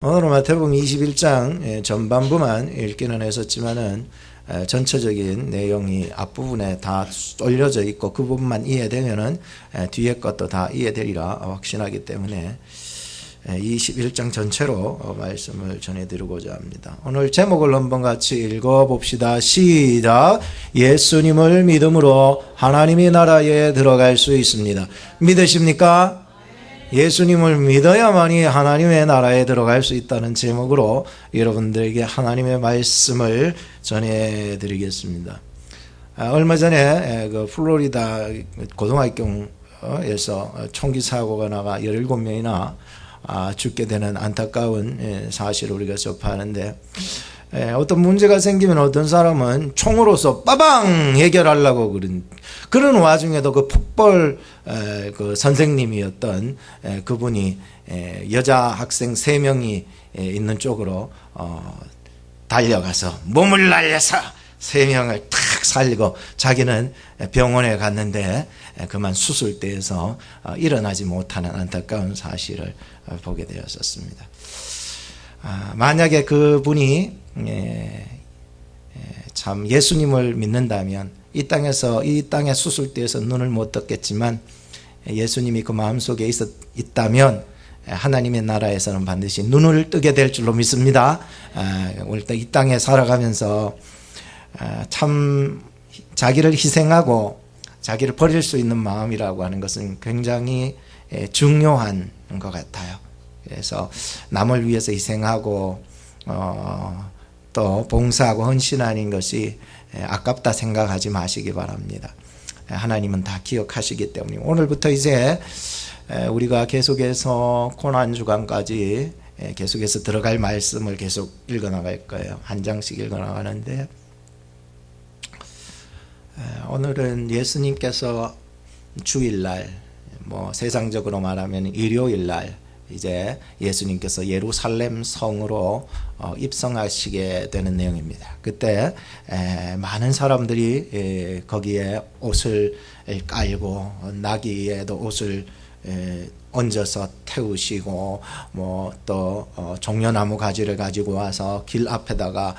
오늘은 마태복음 21장 전반부만 읽기는 했었지만은 전체적인 내용이 앞부분에 다 올려져 있고 그 부분만 이해되면은 뒤에 것도 다 이해되리라 확신하기 때문에 21장 전체로 말씀을 전해드리고자 합니다. 오늘 제목을 한번 같이 읽어봅시다. 시작. 예수님을 믿음으로 하나님의 나라에 들어갈 수 있습니다. 믿으십니까? 예수님을 믿어야만이 하나님의 나라에 들어갈 수 있다는 제목으로 여러분들에게 하나님의 말씀을 전해드리겠습니다. 얼마 전에 그 플로리다 고등학교에서 총기 사고가 나가 17명이나 죽게 되는 안타까운 사실을 우리가 접하는데, 어떤 문제가 생기면 어떤 사람은 총으로서 빠방 해결하려고 그런 와중에도 그 폭벌 그 선생님이었던 그분이 여자 학생 3명이 있는 쪽으로 달려가서 몸을 날려서 3명을 탁 살리고 자기는 병원에 갔는데 그만 수술대에서 일어나지 못하는 안타까운 사실을 보게 되었었습니다. 만약에 그분이 참 예수님을 믿는다면 이 땅의 수술대에서 눈을 못 떴겠지만 예수님이 그 마음속에 있다면 하나님의 나라에서는 반드시 눈을 뜨게 될 줄로 믿습니다. 우리 이 땅에 살아가면서 참 자기를 희생하고 자기를 버릴 수 있는 마음이라고 하는 것은 굉장히 중요한 것 같아요. 그래서 남을 위해서 희생하고 또 봉사하고 헌신하는 것이 아깝다 생각하지 마시기 바랍니다. 하나님은 다 기억하시기 때문에 오늘부터 이제 우리가 계속해서 고난주간까지 계속해서 들어갈 말씀을 계속 읽어나갈 거예요. 한 장씩 읽어나가는데, 오늘은 예수님께서 주일날, 세상적으로 말하면 일요일날 이제 예수님께서 예루살렘 성으로 입성하시게 되는 내용입니다. 그때 많은 사람들이 거기에 옷을 깔고 나귀에도 옷을 얹어서 태우시고 또 종려나무 가지를 가지고 와서 길 앞에다가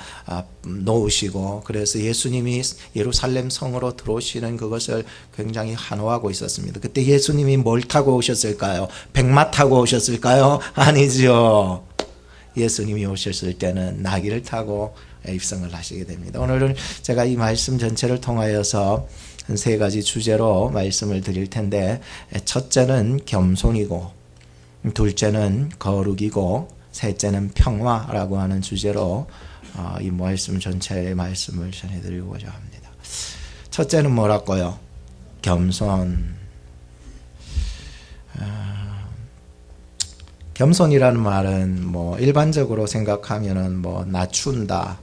놓으시고, 그래서 예수님이 예루살렘 성으로 들어오시는 그것을 굉장히 환호하고 있었습니다. 그때 예수님이 뭘 타고 오셨을까요? 백마 타고 오셨을까요? 아니죠. 예수님이 오셨을 때는 나귀를 타고 입성을 하시게 됩니다. 오늘은 제가 이 말씀 전체를 통하여서 한 3가지 주제로 말씀을 드릴 텐데, 첫째는 겸손이고, 둘째는 거룩이고, 셋째는 평화라고 하는 주제로 이 말씀 전체의 말씀을 전해드리고자 합니다. 첫째는 뭐라고요? 겸손. 겸손이라는 말은 일반적으로 생각하면은 낮춘다,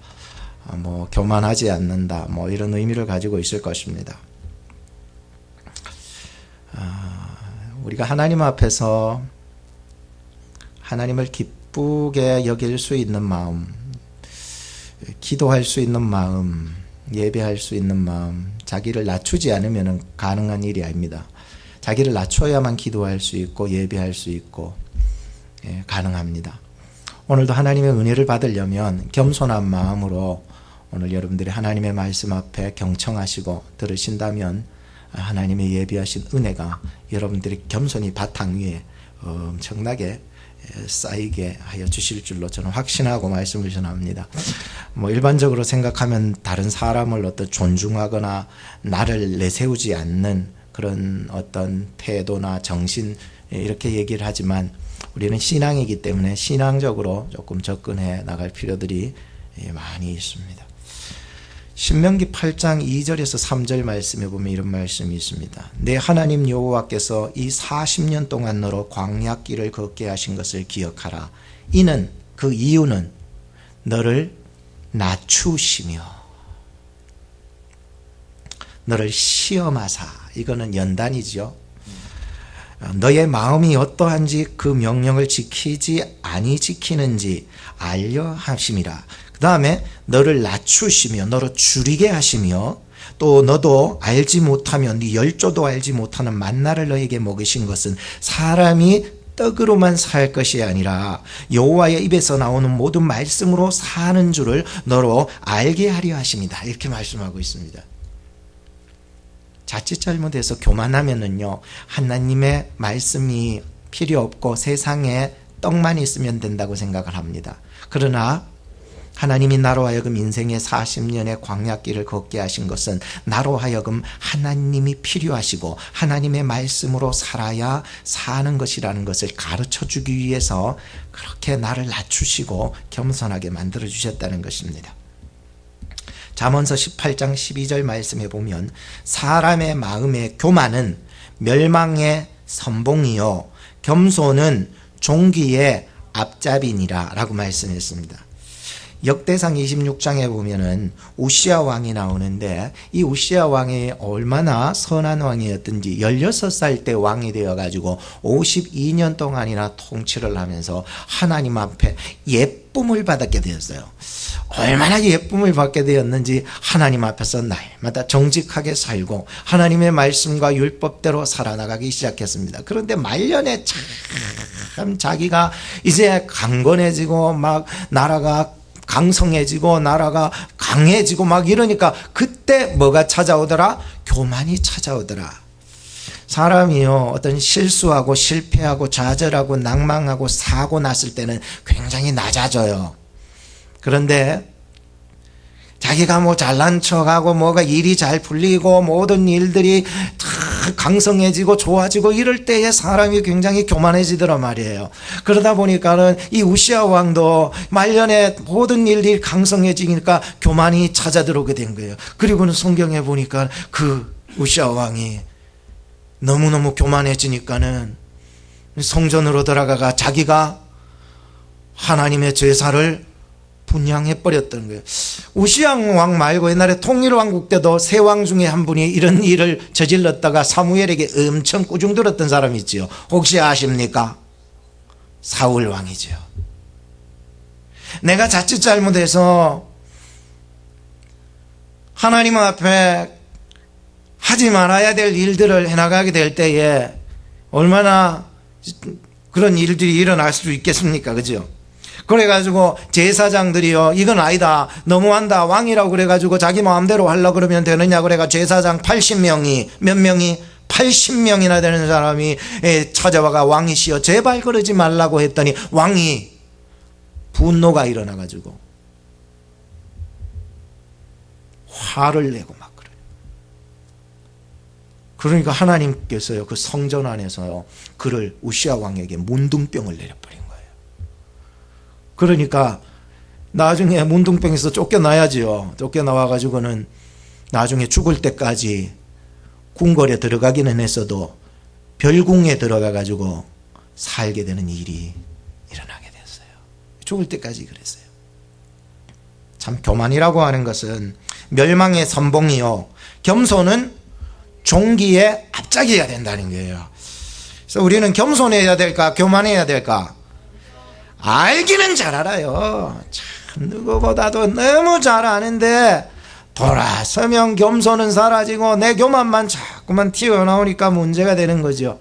교만하지 않는다, 이런 의미를 가지고 있을 것입니다. 우리가 하나님 앞에서 하나님을 기쁘게 여길 수 있는 마음, 기도할 수 있는 마음, 예배할 수 있는 마음, 자기를 낮추지 않으면 가능한 일이 아닙니다. 자기를 낮춰야만 기도할 수 있고 예배할 수 있고 가능합니다. 오늘도 하나님의 은혜를 받으려면 겸손한 마음으로 오늘 여러분들이 하나님의 말씀 앞에 경청하시고 들으신다면 하나님의 예비하신 은혜가 여러분들이 겸손히 바탕 위에 엄청나게 쌓이게 하여 주실 줄로 저는 확신하고 말씀을 전합니다. 일반적으로 생각하면 다른 사람을 어떤 존중하거나 나를 내세우지 않는 그런 어떤 태도나 정신, 이렇게 얘기를 하지만 우리는 신앙이기 때문에 신앙적으로 조금 접근해 나갈 필요들이 많이 있습니다. 신명기 8장 2절에서 3절 말씀에 보면 이런 말씀이 있습니다. 내 하나님 여호와께서 이 40년 동안 너로 광야길을 걷게 하신 것을 기억하라. 이는 그 이유는 너를 낮추시며 너를 시험하사, 이거는 연단이죠. 너의 마음이 어떠한지 그 명령을 지키지 아니 지키는지 알려 하심이라. 그 다음에 너를 낮추시며 너를 줄이게 하시며 또 너도 알지 못하면 네 열조도 알지 못하는 만나를 너에게 먹이신 것은 사람이 떡으로만 살 것이 아니라 여호와의 입에서 나오는 모든 말씀으로 사는 줄을 너로 알게 하려 하십니다. 이렇게 말씀하고 있습니다. 자칫 잘못해서 교만하면은요, 하나님의 말씀이 필요 없고 세상에 떡만 있으면 된다고 생각을 합니다. 그러나 하나님이 나로 하여금 인생의 40년의 광야길을 걷게 하신 것은 나로 하여금 하나님이 필요하시고 하나님의 말씀으로 살아야 사는 것이라는 것을 가르쳐 주기 위해서 그렇게 나를 낮추시고 겸손하게 만들어 주셨다는 것입니다. 잠언서 18장 12절 말씀에 보면 사람의 마음의 교만은 멸망의 선봉이요 겸손은 종기의 앞잡이니라 라고 말씀했습니다. 역대상 26장에 보면은 우시아 왕이 나오는데 이 우시아 왕이 얼마나 선한 왕이었든지 16살 때 왕이 되어가지고 52년 동안이나 통치를 하면서 하나님 앞에 예쁨을 받게 되었어요. 얼마나 예쁨을 받게 되었는지 하나님 앞에서 날마다 정직하게 살고 하나님의 말씀과 율법대로 살아나가기 시작했습니다. 그런데 말년에 참 자기가 이제 강건해지고 막 나라가 강성해지고 나라가 강해지고 막 이러니까 그때 뭐가 찾아오더라? 교만이 찾아오더라. 사람이요, 어떤 실수하고 실패하고 좌절하고 낭망하고 사고 났을 때는 굉장히 낮아져요. 그런데 자기가 뭐 잘난 척하고 뭐가 일이 잘 풀리고 모든 일들이 다 강성해지고 좋아지고 이럴 때에 사람이 굉장히 교만해지더란 말이에요. 그러다 보니까는 이 우시아 왕도 말년에 모든 일들이 강성해지니까 교만이 찾아들어오게 된 거예요. 그리고는 성경에 보니까 그 우시아 왕이 너무너무 교만해지니까는 성전으로 들어가가 자기가 하나님의 제사를 분양해버렸던 거예요. 우시아 왕 말고 옛날에 통일왕국 때도 세 왕 중에 한 분이 이런 일을 저질렀다가 사무엘에게 엄청 꾸중 들었던 사람이 있지요. 혹시 아십니까? 사울 왕이죠. 내가 자칫 잘못해서 하나님 앞에 하지 말아야 될 일들을 해나가게 될 때에 얼마나 그런 일들이 일어날 수 있겠습니까? 그죠? 그래가지고 제사장들이요, 이건 아니다, 너무한다, 왕이라고 그래가지고 자기 마음대로 하려고 그러면 되느냐 그래가 제사장 80명이 몇 명이 80명이나 되는 사람이 찾아와가 왕이시여 제발 그러지 말라고 했더니 왕이 분노가 일어나가지고 화를 내고 막 그래요. 그러니까 하나님께서요 그 성전 안에서요 그를 우시아 왕에게 문둥병을 내려버린 거예요. 그러니까 나중에 문둥병에서 쫓겨나야지요. 쫓겨나와가지고는 나중에 죽을 때까지 궁궐에 들어가기는 했어도 별궁에 들어가가지고 살게 되는 일이 일어나게 됐어요. 죽을 때까지 그랬어요. 참 교만이라고 하는 것은 멸망의 선봉이요 겸손은 종기의 앞짝이어야 된다는 거예요. 그래서 우리는 겸손해야 될까 교만해야 될까? 알기는 잘 알아요. 참 누구보다도 너무 잘 아는데 돌아서면 겸손은 사라지고 내 교만만 자꾸만 튀어나오니까 문제가 되는 거죠.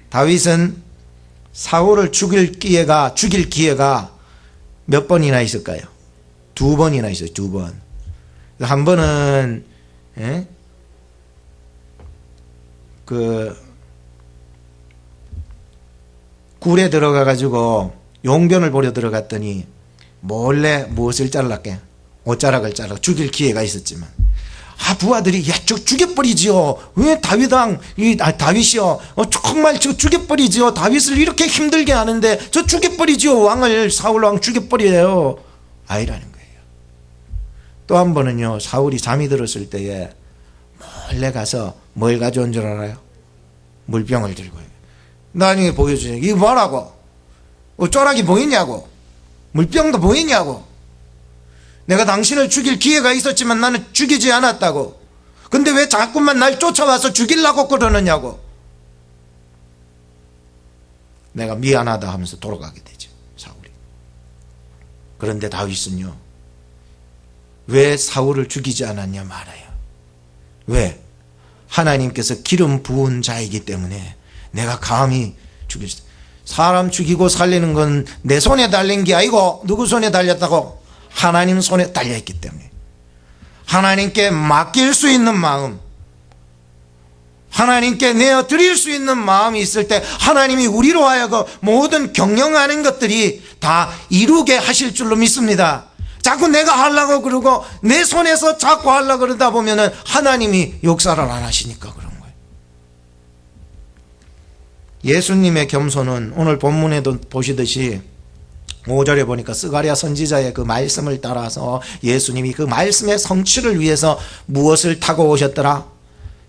다윗은 사울을 죽일 기회가 몇 번이나 있을까요? 2번이나 있어요. 2번. 한 번은 굴에 들어가 가지고 용변을 보려 들어갔더니 몰래 무엇을 잘랐게? 옷자락을 잘라 죽일 기회가 있었지만 부하들이 야 저 죽여버리지요. 왜 다윗이요 정말 저 죽여버리지요. 다윗을 이렇게 힘들게 하는데 저 죽여버리지요. 왕을 사울 왕 죽여버려요. 아이라는 거예요. 또 한 번은요 사울이 잠이 들었을 때에 몰래 가서 뭘 가져온 줄 알아요? 물병을 들고 나중에 보여주냐. 이거 뭐라고? 쪼락이 보이냐고? 물병도 보이냐고? 내가 당신을 죽일 기회가 있었지만 나는 죽이지 않았다고. 근데 왜 자꾸만 날 쫓아와서 죽이려고 그러느냐고. 내가 미안하다 하면서 돌아가게 되죠, 사울이. 그런데 다윗은요, 왜 사울을 죽이지 않았냐 말아요. 왜? 하나님께서 기름 부은 자이기 때문에 내가 감히 죽일 수. 사람 죽이고 살리는 건 내 손에 달린 게 아니고 누구 손에 달렸다고? 하나님 손에 달려있기 때문에. 하나님께 맡길 수 있는 마음, 하나님께 내어드릴 수 있는 마음이 있을 때 하나님이 우리로 하여금 모든 경영하는 것들이 다 이루게 하실 줄로 믿습니다. 자꾸 내가 하려고 그러고 내 손에서 자꾸 하려고 그러다 보면은 하나님이 역사를 안 하시니까 그런 거예요. 예수님의 겸손은 오늘 본문에도 보시듯이 5절에 보니까 스가랴 선지자의 그 말씀을 따라서 예수님이 그 말씀의 성취를 위해서 무엇을 타고 오셨더라?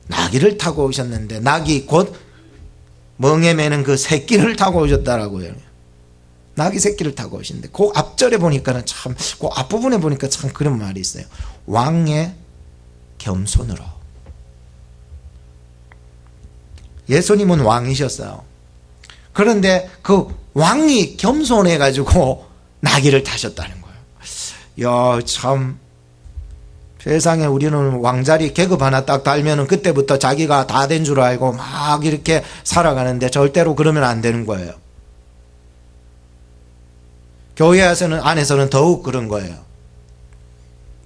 나귀를 타고 오셨는데, 나귀 곧 멍에 매는 그 새끼를 타고 오셨다라고요. 나귀 새끼를 타고 오신데, 그 앞절에 보니까는 참, 그 앞부분에 보니까 참 그런 말이 있어요. 왕의 겸손으로. 예수님은 왕이셨어요. 그런데 그 왕이 겸손해가지고 나귀를 타셨다는 거예요. 야, 참. 세상에 우리는 왕자리 계급 하나 딱 달면은 그때부터 자기가 다 된 줄 알고 막 이렇게 살아가는데 절대로 그러면 안 되는 거예요. 교회 안에서는 더욱 그런 거예요.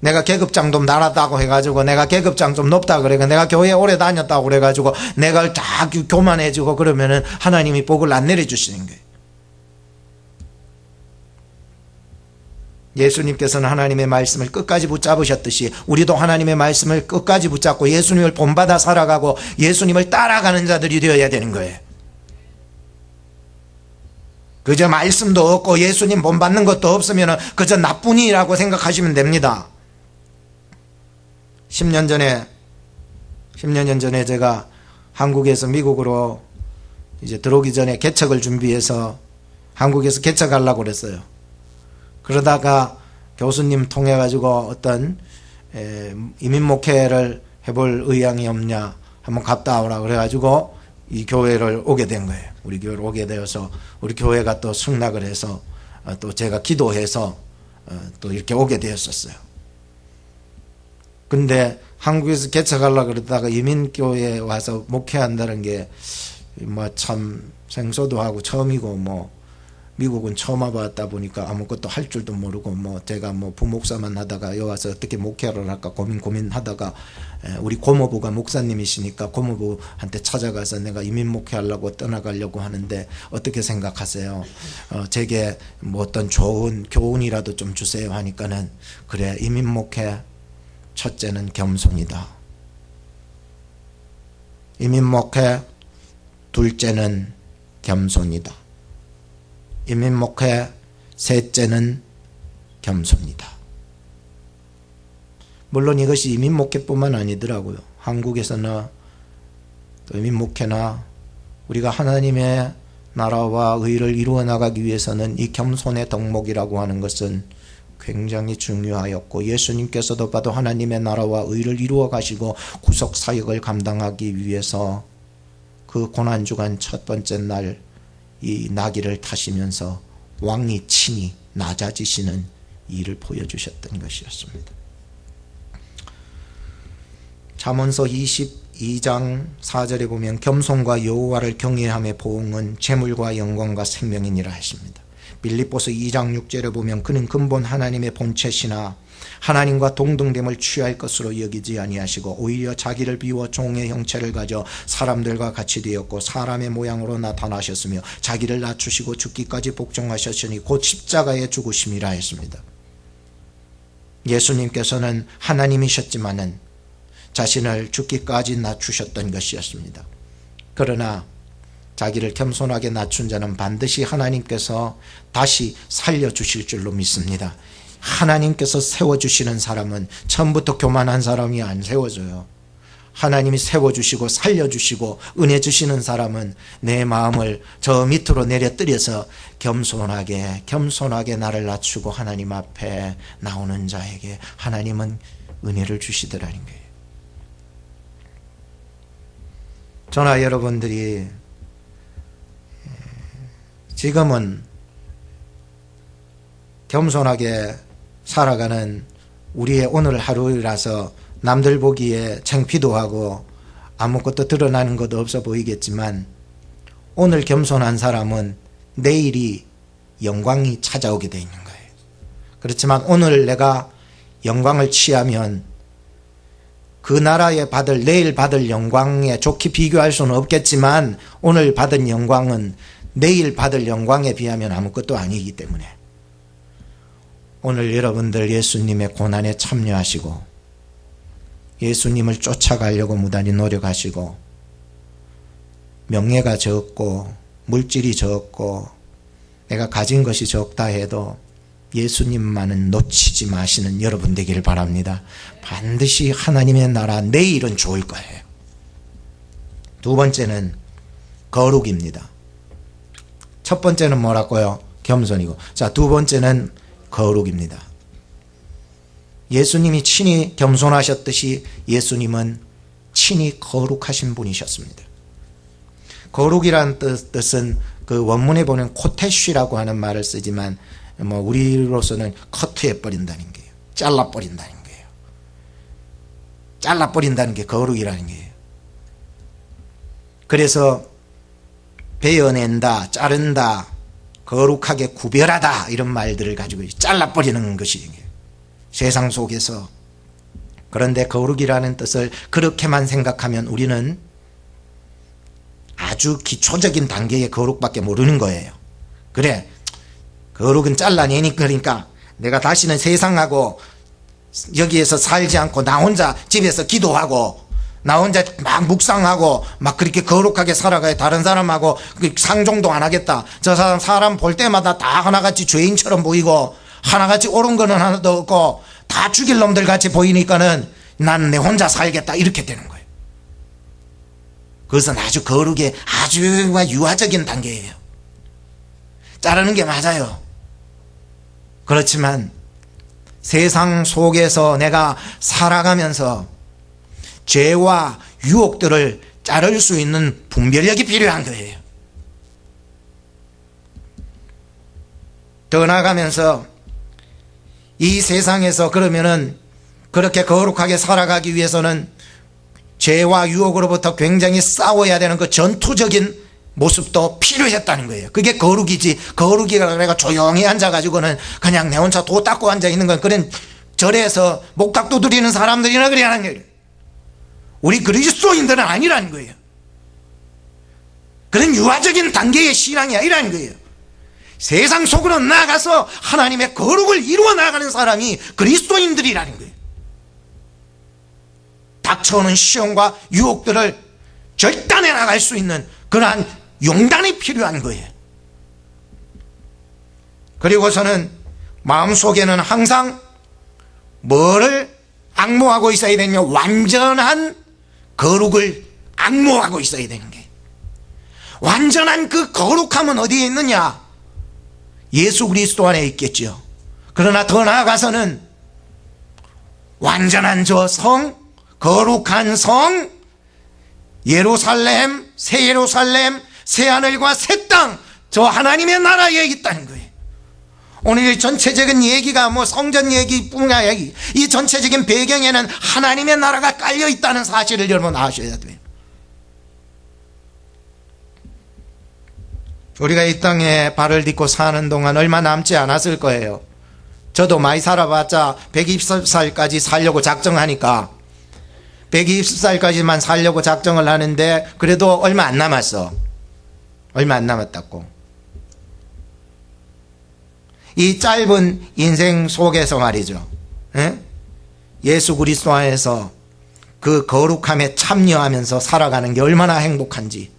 내가 계급장 좀 달았다고 해가지고, 내가 계급장 좀 높다 그래가, 내가 교회 오래 다녔다고 그래가지고 내가 쫙 교만해지고 그러면은 하나님이 복을 안 내려주시는 거예요. 예수님께서는 하나님의 말씀을 끝까지 붙잡으셨듯이 우리도 하나님의 말씀을 끝까지 붙잡고 예수님을 본받아 살아가고 예수님을 따라가는 자들이 되어야 되는 거예요. 그저 말씀도 없고 예수님 본받는 것도 없으면 그저 나뿐이라고 생각하시면 됩니다. 10년 전에 제가 한국에서 미국으로 이제 들어오기 전에 개척을 준비해서 한국에서 개척하려고 그랬어요. 그러다가 교수님 통해 가지고 어떤 이민 목회를 해볼 의향이 없냐, 한번 갔다 오라 그래 가지고 이 교회를 오게 된 거예요. 우리 교회를 오게 되어서 우리 교회가 또 승낙을 해서 또 제가 기도해서 또 이렇게 오게 되었었어요. 근데 한국에서 개척하려고 그러다가 이민교회에 와서 목회한다는 게 뭐 참 생소도 하고 처음이고, 뭐 미국은 처음 와봤다 보니까 아무것도 할 줄도 모르고, 뭐 제가 뭐 부목사만 하다가 여기 와서 어떻게 목회를 할까 고민하다가 우리 고모부가 목사님이시니까 고모부한테 찾아가서 내가 이민 목회하려고 떠나가려고 하는데 어떻게 생각하세요? 제게 뭐 어떤 좋은 교훈이라도 좀 주세요 하니까는, 그래, 이민 목회 첫째는 겸손이다. 이민 목회 둘째는 겸손이다. 이민 목회 셋째는 겸손이다. 물론 이것이 이민 목회뿐만 아니더라고요. 한국에서나 또 이민 목회나 우리가 하나님의 나라와 의를 이루어 나가기 위해서는 이 겸손의 덕목이라고 하는 것은 굉장히 중요하였고, 예수님께서도 봐도 하나님의 나라와 의를 이루어 가시고 구속 사역을 감당하기 위해서 그 고난주간 첫 번째 날 이 나귀를 타시면서 왕이 친히 낮아지시는 일을 보여주셨던 것이었습니다. 잠언서 22장 4절에 보면 겸손과 여호와를 경외함의 보응은 재물과 영광과 생명이니라 하십니다. 빌립보서 2장 6절에 보면 그는 근본 하나님의 본체시나 하나님과 동등됨을 취할 것으로 여기지 아니하시고 오히려 자기를 비워 종의 형체를 가져 사람들과 같이 되었고 사람의 모양으로 나타나셨으며 자기를 낮추시고 죽기까지 복종하셨으니 곧 십자가에 죽으심이라 했습니다. 예수님께서는 하나님이셨지만은 자신을 죽기까지 낮추셨던 것이었습니다. 그러나 자기를 겸손하게 낮춘 자는 반드시 하나님께서 다시 살려주실 줄로 믿습니다. 하나님께서 세워주시는 사람은 처음부터 교만한 사람이 안 세워져요. 하나님이 세워주시고 살려주시고 은혜 주시는 사람은 내 마음을 저 밑으로 내려뜨려서 겸손하게 나를 낮추고 하나님 앞에 나오는 자에게 하나님은 은혜를 주시더라는 거예요. 저나 여러분들이 지금은 겸손하게 살아가는 우리의 오늘 하루라서 남들 보기에 창피도 하고 아무것도 드러나는 것도 없어 보이겠지만 오늘 겸손한 사람은 내일이 영광이 찾아오게 되어 있는 거예요. 그렇지만 오늘 내가 영광을 취하면 그 나라에 내일 받을 영광에 좋게 비교할 수는 없겠지만 오늘 받은 영광은 내일 받을 영광에 비하면 아무것도 아니기 때문에 오늘 여러분들 예수님의 고난에 참여하시고 예수님을 쫓아가려고 무단히 노력하시고 명예가 적고 물질이 적고 내가 가진 것이 적다 해도 예수님만은 놓치지 마시는 여러분 되기를 바랍니다. 반드시 하나님의 나라 내일은 좋을 거예요. 두 번째는 거룩입니다. 첫 번째는 뭐라고요? 겸손이고. 자, 두 번째는 거룩입니다. 예수님이 친히 겸손하셨듯이 예수님은 친히 거룩하신 분이셨습니다. 거룩이란 뜻은 그 원문에 보면 코테쉬라고 하는 말을 쓰지만 우리로서는 커트해 버린다는 거예요. 잘라 버린다는 거예요. 잘라 버린다는 게 거룩이라는 거예요. 그래서 베어낸다, 자른다, 거룩하게 구별하다 이런 말들을 가지고 잘라 버리는 것이 세상 속에서. 그런데 거룩이라는 뜻을 그렇게만 생각하면 우리는 아주 기초적인 단계의 거룩밖에 모르는 거예요. 그래, 거룩은 잘라내니까 그러니까 내가 다시는 세상하고 여기에서 살지 않고 나 혼자 집에서 기도하고 나 혼자 막 묵상하고 막 그렇게 거룩하게 살아가야 다른 사람하고 상종도 안 하겠다. 저 사람 볼 때마다 다 하나같이 죄인처럼 보이고 하나같이 옳은 거는 하나도 없고 다 죽일 놈들 같이 보이니까는 난 내 혼자 살겠다 이렇게 되는 거예요. 그것은 아주 거룩의 아주 유아적인 단계예요. 자르는 게 맞아요. 그렇지만 세상 속에서 내가 살아가면서 죄와 유혹들을 자를 수 있는 분별력이 필요한 거예요. 더 나아가면서 이 세상에서 그러면은 그렇게 거룩하게 살아가기 위해서는 죄와 유혹으로부터 굉장히 싸워야 되는 그 전투적인 모습도 필요했다는 거예요. 그게 거룩이지. 거룩이라 내가 조용히 앉아가지고는 그냥 내 혼자 도 닦고 앉아있는 건 그런 절에서 목탁 두드리는 사람들이나 그래야 하는 거예요. 우리 그리스도인들은 아니라는 거예요. 그런 유아적인 단계의 신앙이 아니라는 거예요. 세상 속으로 나아가서 하나님의 거룩을 이루어 나가는 사람이 그리스도인들이라는 거예요. 닥쳐오는 시험과 유혹들을 절단해 나갈 수 있는 그러한 용단이 필요한 거예요. 그리고서는 마음속에는 항상 뭐를 앙모하고 있어야 되냐면 완전한 거룩을 앙모하고 있어야 되는 거예요. 완전한 그 거룩함은 어디에 있느냐? 예수 그리스도 안에 있겠죠. 그러나 더 나아가서는 완전한 저 성, 거룩한 성, 예루살렘, 새 예루살렘, 새 하늘과 새 땅, 저 하나님의 나라에 있다는 거예요. 오늘 전체적인 얘기가 성전 얘기뿐 아니라 이 전체적인 배경에는 하나님의 나라가 깔려 있다는 사실을 여러분 아셔야 돼요. 우리가 이 땅에 발을 딛고 사는 동안 얼마 남지 않았을 거예요. 저도 많이 살아봤자 120살까지 살려고 작정하니까 120살까지만 살려고 작정을 하는데 그래도 얼마 안 남았어. 얼마 안 남았다고. 이 짧은 인생 속에서 말이죠. 예수 그리스도 안에서 그 거룩함에 참여하면서 살아가는 게 얼마나 행복한지.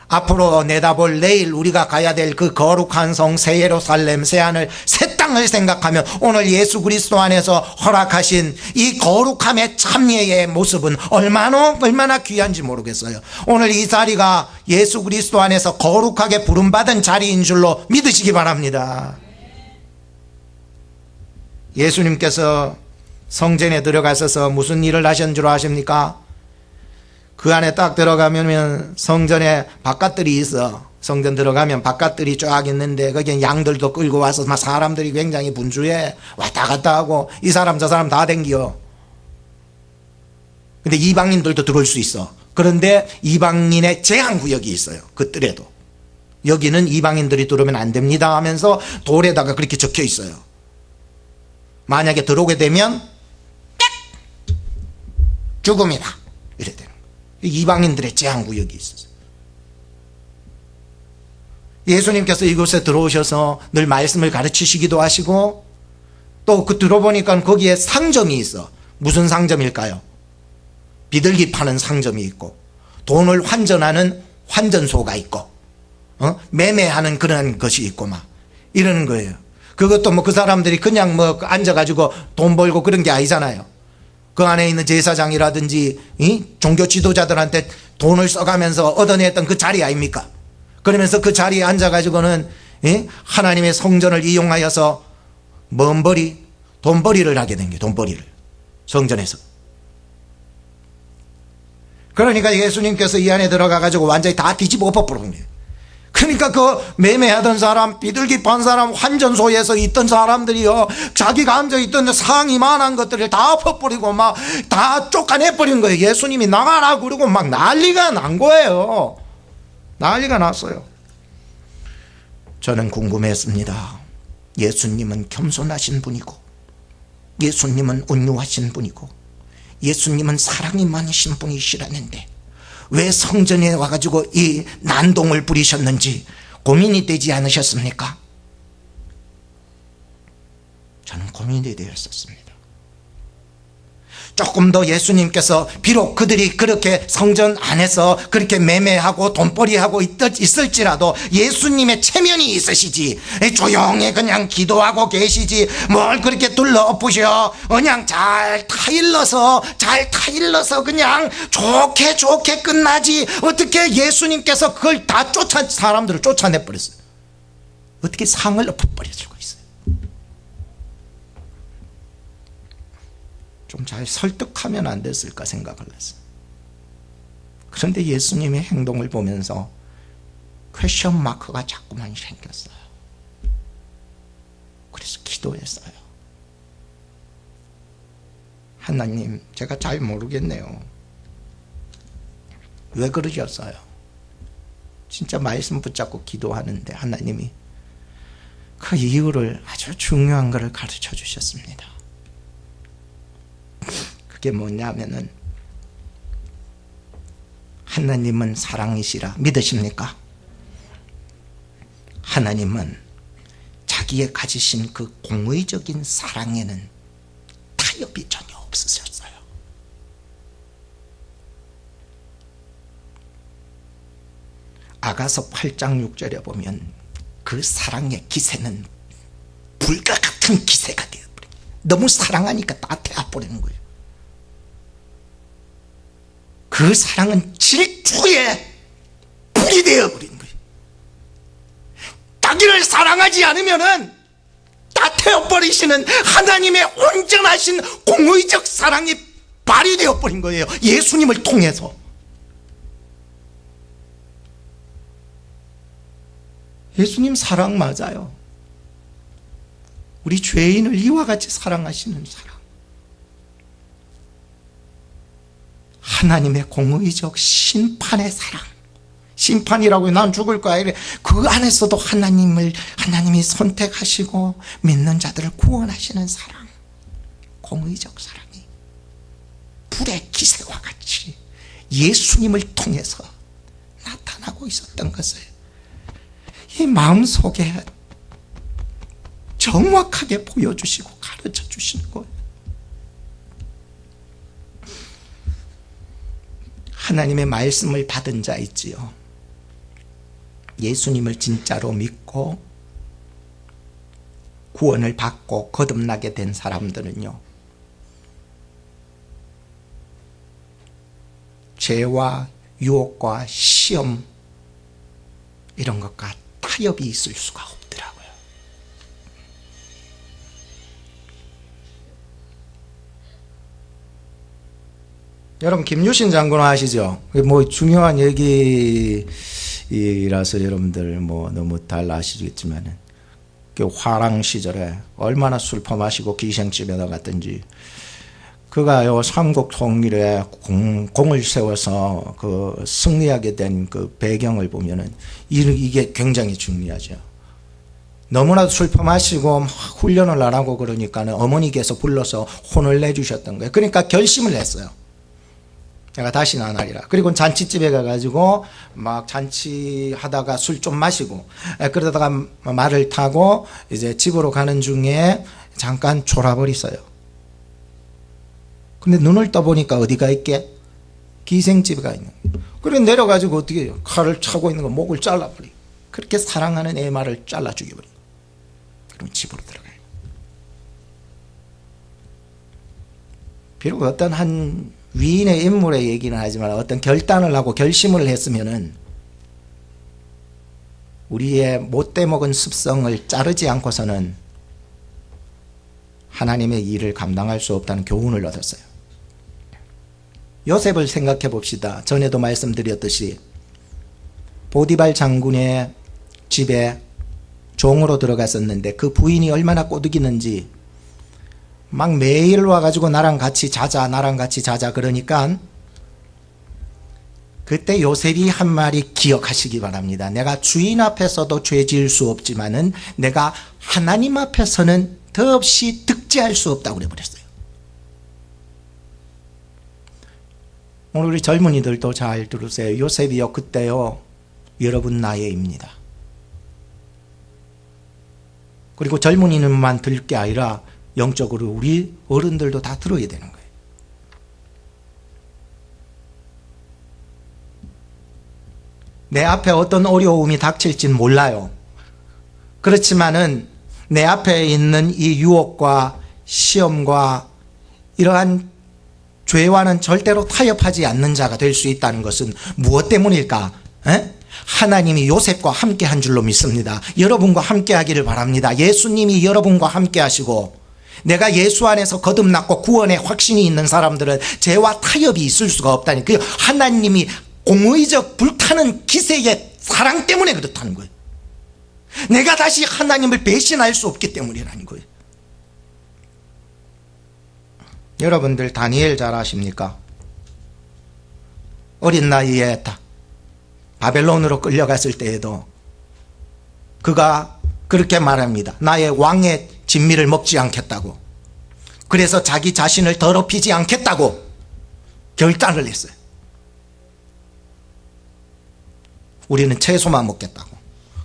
앞으로 내다볼 내일 우리가 가야 될 그 거룩한 성, 새 예루살렘, 새 하늘, 새 땅을 생각하면 오늘 예수 그리스도 안에서 허락하신 이 거룩함의 참여의 모습은 얼마나 귀한지 모르겠어요. 오늘 이 자리가 예수 그리스도 안에서 거룩하게 부름받은 자리인 줄로 믿으시기 바랍니다. 예수님께서 성전에 들어가셔서 무슨 일을 하신 줄 아십니까? 그 안에 딱 들어가면 성전에 바깥들이 있어. 성전 들어가면 바깥들이 쫙 있는데 거기에 양들도 끌고 와서 막 사람들이 굉장히 분주해. 왔다 갔다 하고 이 사람 저 사람 다 댕겨. 근데 이방인들도 들어올 수 있어. 그런데 이방인의 제한구역이 있어요. 그 뜰에도. 여기는 이방인들이 들어오면 안 됩니다 하면서 돌에다가 그렇게 적혀 있어요. 만약에 들어오게 되면 죽음이다 이래 되는 거예요. 이방인들의 제한구역이 있었어요. 예수님께서 이곳에 들어오셔서 늘 말씀을 가르치시기도 하시고, 또 그 들어보니까 거기에 상점이 있어. 무슨 상점일까요? 비둘기 파는 상점이 있고, 돈을 환전하는 환전소가 있고, 매매하는 그런 것이 있고 막 이러는 거예요. 그것도 뭐 그 사람들이 그냥 뭐 앉아가지고 돈 벌고 그런 게 아니잖아요. 그 안에 있는 제사장이라든지 종교 지도자들한테 돈을 써가면서 얻어냈던 그 자리 아닙니까? 그러면서 그 자리에 앉아가지고는 하나님의 성전을 이용하여서 먼벌이, 돈벌이를 하게 된 거예요. 돈벌이를 성전에서. 그러니까 예수님께서 이 안에 들어가가지고 완전히 다 뒤집어 엎어버린 거예요. 그러니까 그 매매하던 사람, 비둘기 판 사람, 환전소에서 있던 사람들이요, 자기가 앉아있던 상 이만한 것들을 다 엎어버리고 막 다 쫓아내버린 거예요. 예수님이 나가라 그러고 막 난리가 난 거예요. 난리가 났어요. 저는 궁금했습니다. 예수님은 겸손하신 분이고, 예수님은 온유하신 분이고, 예수님은 사랑이 많으신 분이시라는데 왜 성전에 와가지고 이 난동을 부리셨는지 고민이 되지 않으셨습니까? 저는 고민이 되었었습니다. 조금 더 예수님께서 비록 그들이 그렇게 성전 안에서 그렇게 매매하고 돈벌이하고 있을지라도 예수님의 체면이 있으시지, 조용히 그냥 기도하고 계시지 뭘 그렇게 둘러엎으셔. 그냥 잘 타일러서 그냥 좋게 끝나지. 어떻게 예수님께서 그걸 다 사람들을 쫓아내버렸어요. 어떻게 상을 엎어버릴 수가 있어요. 좀 잘 설득하면 안 됐을까 생각을 했어요. 그런데 예수님의 행동을 보면서 퀘션 마크가 자꾸만 생겼어요. 그래서 기도했어요. 하나님, 제가 잘 모르겠네요. 왜 그러셨어요? 진짜 말씀 붙잡고 기도하는데 하나님이 그 이유를, 아주 중요한 것을 가르쳐 주셨습니다. 그게 뭐냐면은, 하나님은 사랑이시라 믿으십니까? 하나님은 자기의 가지신 그 공의적인 사랑에는 타협이 전혀 없으셨어요. 아가서 8장 6절에 보면 그 사랑의 기세는 불과 같은 기세가 되어버려요. 너무 사랑하니까 다 태워버리는 거예요. 그 사랑은 질투에 불이 되어버린 거예요. 자기를 사랑하지 않으면은 다 태워버리시는 하나님의 온전하신 공의적 사랑이 발휘되어버린 거예요. 예수님을 통해서. 예수님 사랑 맞아요. 우리 죄인을 이와 같이 사랑하시는 사랑. 하나님의 공의적 심판의 사랑. 심판이라고 난 죽을 거야 이래. 그 안에서도 하나님이 선택하시고 믿는 자들을 구원하시는 사랑. 공의적 사랑이 불의 기세와 같이 예수님을 통해서 나타나고 있었던 것을 이 마음속에 정확하게 보여주시고 가르쳐 주시는 거예요. 하나님의 말씀을 받은 자 있지요. 예수님을 진짜로 믿고 구원을 받고 거듭나게 된 사람들은요, 죄와 유혹과 시험 이런 것과 타협이 있을 수가 없더라고요. 여러분, 김유신 장군 아시죠? 뭐 중요한 얘기라서 여러분들 뭐 너무 잘 아시겠지만은, 그 화랑 시절에 얼마나 술 퍼마시고 기생집에 나갔든지, 그가요 삼국 통일에 공을 세워서 그 승리하게 된 그 배경을 보면은 이게 굉장히 중요하죠. 너무나도 술 퍼마시고 훈련을 안 하고 그러니까는 어머니께서 불러서 혼을 내주셨던 거예요. 그러니까 결심을 했어요. 내가 다시는 안 하리라. 그리고 잔치집에 가가지고 막 잔치하다가 술 좀 마시고 그러다가 말을 타고 이제 집으로 가는 중에 잠깐 졸아버렸어요. 근데 눈을 떠보니까 어디가 있게? 기생집에 가 있는 거예요. 그래 내려가지고 어떻게 해요? 칼을 차고 있는 거 목을 잘라버리고 그렇게 사랑하는 애 말을 잘라 죽여버리고 그럼 집으로 들어가요. 비록 어떤 한 위인의 인물의 얘기는 하지만 어떤 결단을 하고 결심을 했으면은 우리의 못돼 먹은 습성을 자르지 않고서는 하나님의 일을 감당할 수 없다는 교훈을 얻었어요. 요셉을 생각해 봅시다. 전에도 말씀드렸듯이 보디발 장군의 집에 종으로 들어갔었는데 그 부인이 얼마나 꼬드기는지 막 매일 와가지고 나랑 같이 자자 그러니까 그때 요셉이 한 말이 기억하시기 바랍니다. 내가 주인 앞에서도 죄 지을 수 없지만은 내가 하나님 앞에서는 더없이 득죄할 수 없다고 그래버렸어요. 오늘 우리 젊은이들도 잘 들으세요. 요셉이요 그때요 여러분 나이입니다. 그리고 젊은이는만 들을 게 아니라 영적으로 우리 어른들도 다 들어야 되는 거예요. 내 앞에 어떤 어려움이 닥칠진 몰라요. 그렇지만은 내 앞에 있는 이 유혹과 시험과 이러한 죄와는 절대로 타협하지 않는 자가 될 수 있다는 것은 무엇 때문일까? 하나님이 요셉과 함께 한 줄로 믿습니다. 여러분과 함께 하기를 바랍니다. 예수님이 여러분과 함께 하시고 내가 예수 안에서 거듭났고 구원의 확신이 있는 사람들은 죄와 타협이 있을 수가 없다니. 그 하나님이 공의적 불타는 기세의 사랑 때문에 그렇다는 거예요. 내가 다시 하나님을 배신할 수 없기 때문이라는 거예요. 여러분들 다니엘 잘 아십니까? 어린 나이에 바벨론으로 끌려갔을 때에도 그가 그렇게 말합니다. 나의 왕의 진미를 먹지 않겠다고. 그래서 자기 자신을 더럽히지 않겠다고 결단을 했어요. 우리는 채소만 먹겠다고.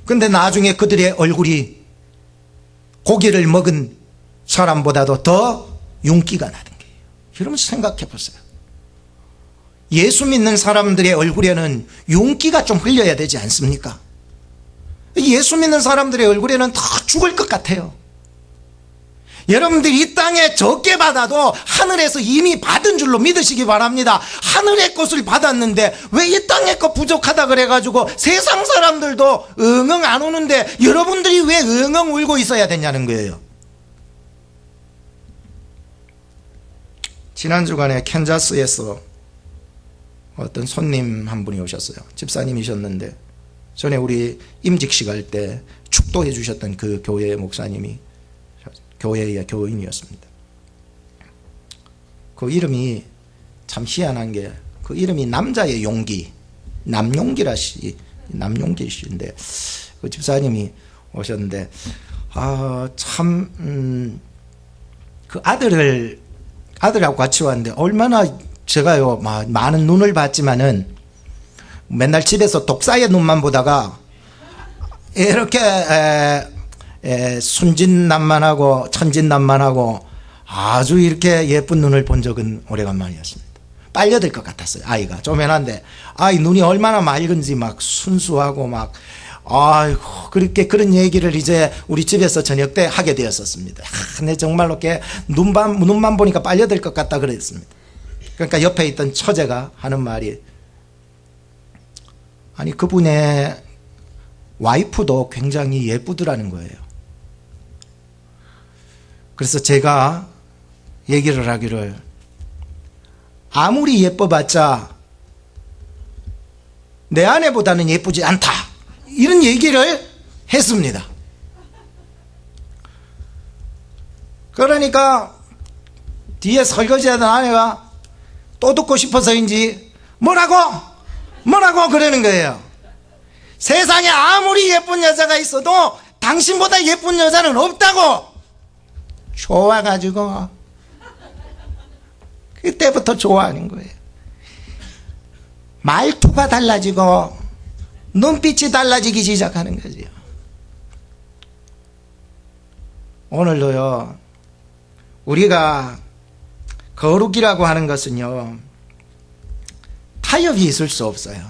근데 나중에 그들의 얼굴이 고기를 먹은 사람보다도 더 윤기가 나는 거예요. 여러분 생각해 보세요. 예수 믿는 사람들의 얼굴에는 윤기가 좀 흘려야 되지 않습니까? 예수 믿는 사람들의 얼굴에는 더 죽을 것 같아요. 여러분들이 이 땅에 적게 받아도 하늘에서 이미 받은 줄로 믿으시기 바랍니다. 하늘의 것을 받았는데 왜 이 땅의 것 부족하다 그래가지고 세상 사람들도 응응 안 오는데 여러분들이 왜 응응 울고 있어야 되냐는 거예요. 지난 주간에 캔자스에서 어떤 손님 한 분이 오셨어요. 집사님이셨는데 전에 우리 임직식 할 때 축도해 주셨던 그 교회의 목사님이 교회의 교인이었습니다. 그 이름이 참 희한한 게 그 이름이 남자의 용기, 남용기 씨인데 그 집사님이 오셨는데 그 아들하고 같이 왔는데 얼마나 제가요 많은 눈을 봤지만은 맨날 집에서 독사의 눈만 보다가 이렇게 순진난만하고 천진난만하고 아주 이렇게 예쁜 눈을 본 적은 오래간만이었습니다. 빨려들 것 같았어요. 아이가 조만한데 아이 눈이 얼마나 맑은지 막 순수하고 막 아이고 그렇게 그런 얘기를 이제 우리 집에서 저녁 때 하게 되었었습니다. 근데 정말로 이렇게 눈만 보니까 빨려들 것 같다 그랬습니다. 그러니까 옆에 있던 처제가 하는 말이 아니 그분의 와이프도 굉장히 예쁘더라는 거예요. 그래서 제가 얘기를 하기를 아무리 예뻐봤자 내 아내보다는 예쁘지 않다 이런 얘기를 했습니다. 그러니까 뒤에 설거지하던 아내가 또 듣고 싶어서인지 뭐라고 그러는 거예요. 세상에 아무리 예쁜 여자가 있어도 당신보다 예쁜 여자는 없다고. 좋아가지고 그때부터 좋아하는 거예요. 말투가 달라지고 눈빛이 달라지기 시작하는 거지요. 오늘도요, 우리가 거룩이라고 하는 것은요, 타협이 있을 수 없어요.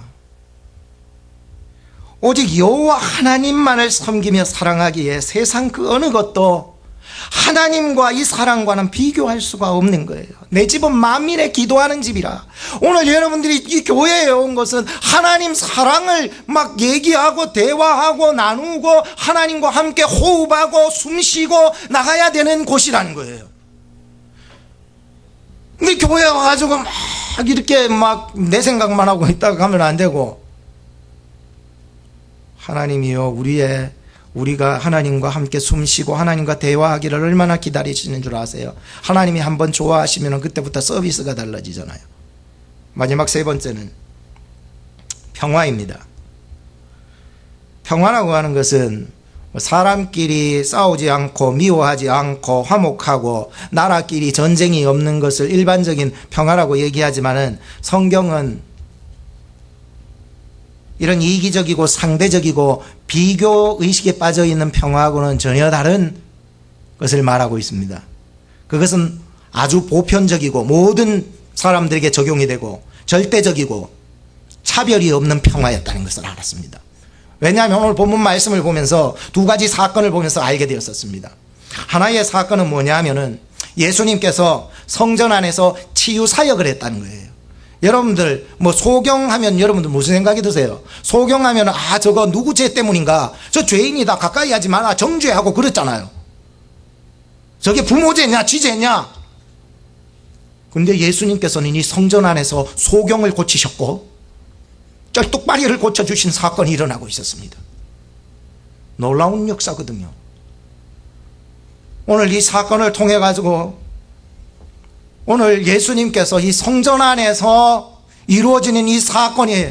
오직 여호와 하나님만을 섬기며 사랑하기에 세상 그 어느 것도 하나님과 이 사랑과는 비교할 수가 없는 거예요. 내 집은 만민에 기도하는 집이라. 오늘 여러분들이 이 교회에 온 것은 하나님 사랑을 막 얘기하고 대화하고 나누고 하나님과 함께 호흡하고 숨쉬고 나가야 되는 곳이라는 거예요. 근데 교회에 와가지고 막 이렇게 막 내 생각만 하고 있다가 가면 안 되고, 하나님이요, 우리가 하나님과 함께 숨쉬고 하나님과 대화하기를 얼마나 기다리시는 줄 아세요? 하나님이 한번 좋아하시면 그때부터 서비스가 달라지잖아요. 마지막 세 번째는 평화입니다. 평화라고 하는 것은 사람끼리 싸우지 않고 미워하지 않고 화목하고 나라끼리 전쟁이 없는 것을 일반적인 평화라고 얘기하지만은, 성경은 이런 이기적이고 상대적이고 비교 의식에 빠져 있는 평화하고는 전혀 다른 것을 말하고 있습니다. 그것은 아주 보편적이고 모든 사람들에게 적용이 되고 절대적이고 차별이 없는 평화였다는 것을 알았습니다. 왜냐하면 오늘 본문 말씀을 보면서 두 가지 사건을 보면서 알게 되었었습니다. 하나의 사건은 뭐냐 하면은 예수님께서 성전 안에서 치유 사역을 했다는 거예요. 여러분들 소경하면 여러분들 무슨 생각이 드세요? 소경하면 저거 누구 죄 때문인가, 저 죄인이다, 가까이 하지 마라, 정죄하고 그랬잖아요. 저게 부모 죄냐 지 죄냐. 근데 예수님께서는 이 성전 안에서 소경을 고치셨고 쩔뚝발이를 고쳐주신 사건이 일어나고 있었습니다. 놀라운 역사거든요. 오늘 이 사건을 통해 가지고 오늘 예수님께서 이 성전 안에서 이루어지는 이 사건이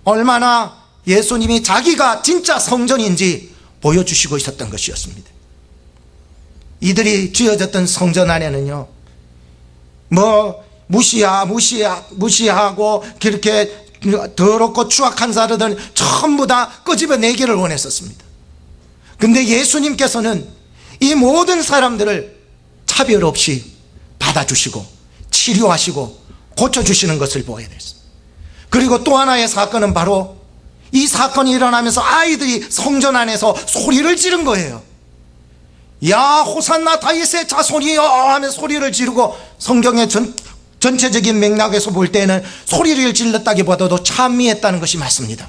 얼마나 예수님이 자기가 진짜 성전인지 보여주시고 있었던 것이었습니다. 이들이 지어졌던 성전 안에는요, 무시하고 그렇게 더럽고 추악한 자들은 전부 다 끄집어내기를 원했었습니다. 근데 예수님께서는 이 모든 사람들을 차별 없이 받아주시고 치료하시고 고쳐주시는 것을 보게 됐습니다. 그리고 또 하나의 사건은 바로 이 사건이 일어나면서 아이들이 성전 안에서 소리를 지른 거예요. 야 호산나 다윗의 자손이여 하며 소리를 지르고, 성경의 전체적인 맥락에서 볼 때는 소리를 질렀다기보다도 찬미했다는 것이 맞습니다.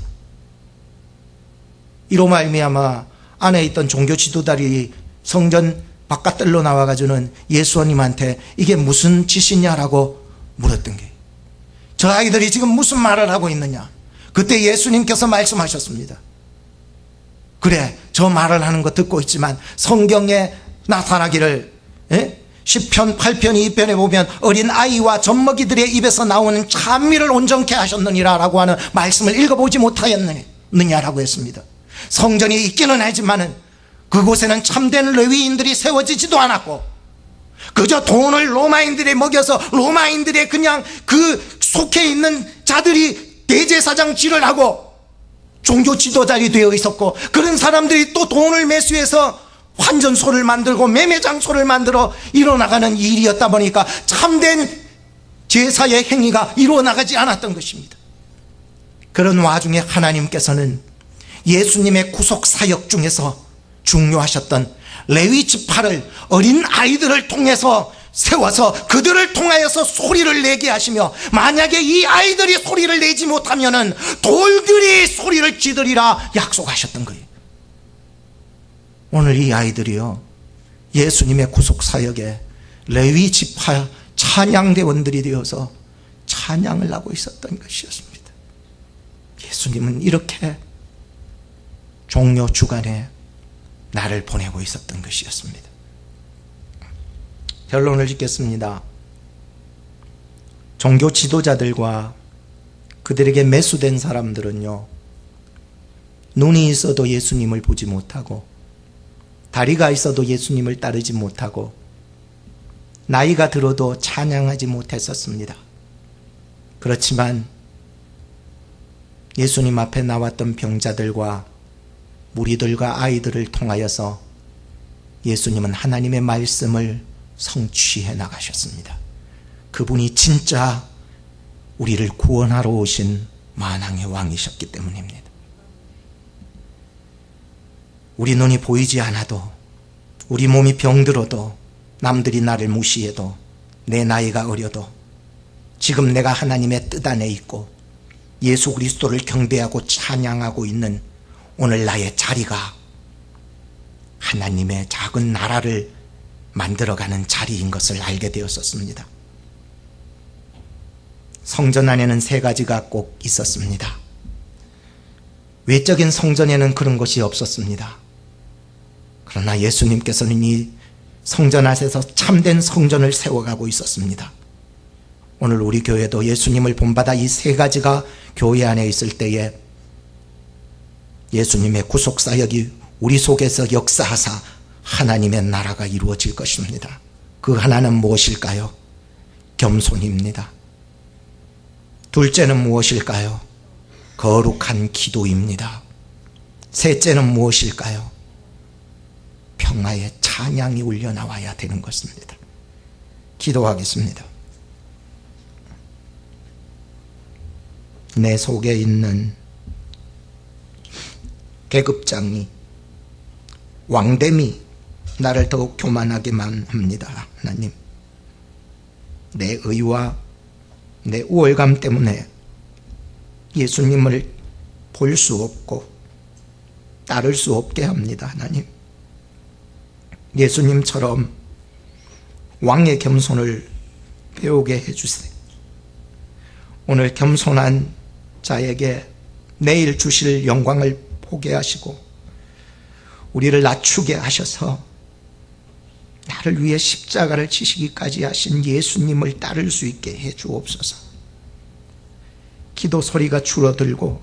이로 말미암아 안에 있던 종교 지도자들이 성전 바깥들로 나와가지고는 예수님한테 이게 무슨 짓이냐라고 물었던 게, 저 아이들이 지금 무슨 말을 하고 있느냐. 그때 예수님께서 말씀하셨습니다. 그래, 저 말을 하는 거 듣고 있지만 성경에 나타나기를, 시편 8편 2편에 보면 어린 아이와 젖먹이들의 입에서 나오는 찬미를 온전케 하셨느니라 라고 하는 말씀을 읽어보지 못하였느냐라고 했습니다. 성전이 있기는 하지만은 그곳에는 참된 레위인들이 세워지지도 않았고, 그저 돈을 로마인들에 먹여서 로마인들의 그냥 그 속해 있는 자들이 대제사장질을 하고 종교 지도자들이 되어 있었고, 그런 사람들이 또 돈을 매수해서 환전소를 만들고 매매장소를 만들어 이뤄나가는 일이었다 보니까 참된 제사의 행위가 이루어나가지 않았던 것입니다. 그런 와중에 하나님께서는 예수님의 구속 사역 중에서 중요하셨던 레위 지파를, 어린 아이들을 통해서 세워서 그들을 통하여서 소리를 내게 하시며, 만약에 이 아이들이 소리를 내지 못하면은 돌들이 소리를 지르리라 약속하셨던 거예요. 오늘 이 아이들이요, 예수님의 구속 사역에 레위 지파 찬양대원들이 되어서 찬양을 하고 있었던 것이었습니다. 예수님은 이렇게 종료 주간에 나를 보내고 있었던 것이었습니다. 결론을 짓겠습니다. 종교 지도자들과 그들에게 매수된 사람들은요, 눈이 있어도 예수님을 보지 못하고, 다리가 있어도 예수님을 따르지 못하고, 나이가 들어도 찬양하지 못했었습니다. 그렇지만 예수님 앞에 나왔던 병자들과 무리들과 아이들을 통하여서 예수님은 하나님의 말씀을 성취해 나가셨습니다. 그분이 진짜 우리를 구원하러 오신 만왕의 왕이셨기 때문입니다. 우리 눈이 보이지 않아도, 우리 몸이 병들어도, 남들이 나를 무시해도, 내 나이가 어려도, 지금 내가 하나님의 뜻 안에 있고 예수 그리스도를 경배하고 찬양하고 있는 오늘 나의 자리가 하나님의 작은 나라를 만들어가는 자리인 것을 알게 되었었습니다. 성전 안에는 3가지가 꼭 있었습니다. 외적인 성전에는 그런 것이 없었습니다. 그러나 예수님께서는 이 성전 안에서 참된 성전을 세워가고 있었습니다. 오늘 우리 교회도 예수님을 본받아 이 3가지가 교회 안에 있을 때에 예수님의 구속사역이 우리 속에서 역사하사 하나님의 나라가 이루어질 것입니다. 그 하나는 무엇일까요? 겸손입니다. 둘째는 무엇일까요? 거룩한 기도입니다. 셋째는 무엇일까요? 평화의 찬양이 울려나와야 되는 것입니다. 기도하겠습니다. 내 속에 있는 계급장이, 왕됨이 나를 더욱 교만하게만 합니다. 하나님, 내 의와 내 우월감 때문에 예수님을 볼 수 없고 따를 수 없게 합니다. 하나님, 예수님처럼 왕의 겸손을 배우게 해주세요. 오늘 겸손한 자에게 내일 주실 영광을 보게 하시고 우리를 낮추게 하셔서 나를 위해 십자가를 지시기까지 하신 예수님을 따를 수 있게 해 주옵소서. 기도 소리가 줄어들고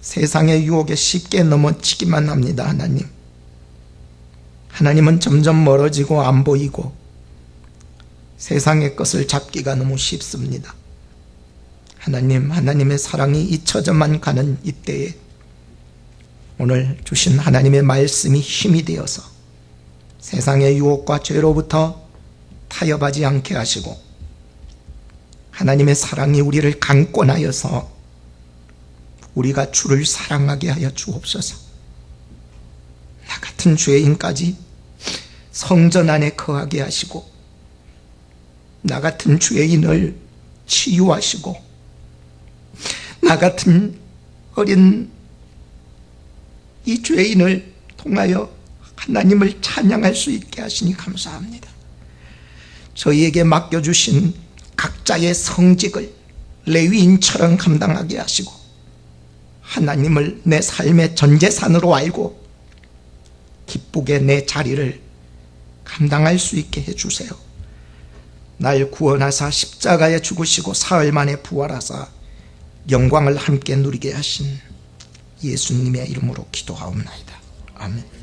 세상의 유혹에 쉽게 넘어지기만 합니다. 하나님, 하나님은 점점 멀어지고 안 보이고 세상의 것을 잡기가 너무 쉽습니다. 하나님, 하나님의 사랑이 잊혀져만 가는 이때에 오늘 주신 하나님의 말씀이 힘이 되어서 세상의 유혹과 죄로부터 타협하지 않게 하시고 하나님의 사랑이 우리를 강권하여서 우리가 주를 사랑하게 하여 주옵소서. 나 같은 죄인까지 성전 안에 거하게 하시고 나 같은 죄인을 치유하시고 나 같은 어린 이 죄인을 통하여 하나님을 찬양할 수 있게 하시니 감사합니다. 저희에게 맡겨주신 각자의 성직을 레위인처럼 감당하게 하시고 하나님을 내 삶의 전재산으로 알고 기쁘게 내 자리를 감당할 수 있게 해주세요. 날 구원하사 십자가에 죽으시고 사흘 만에 부활하사 영광을 함께 누리게 하신 예수님의 이름으로 기도하옵나이다. 아멘.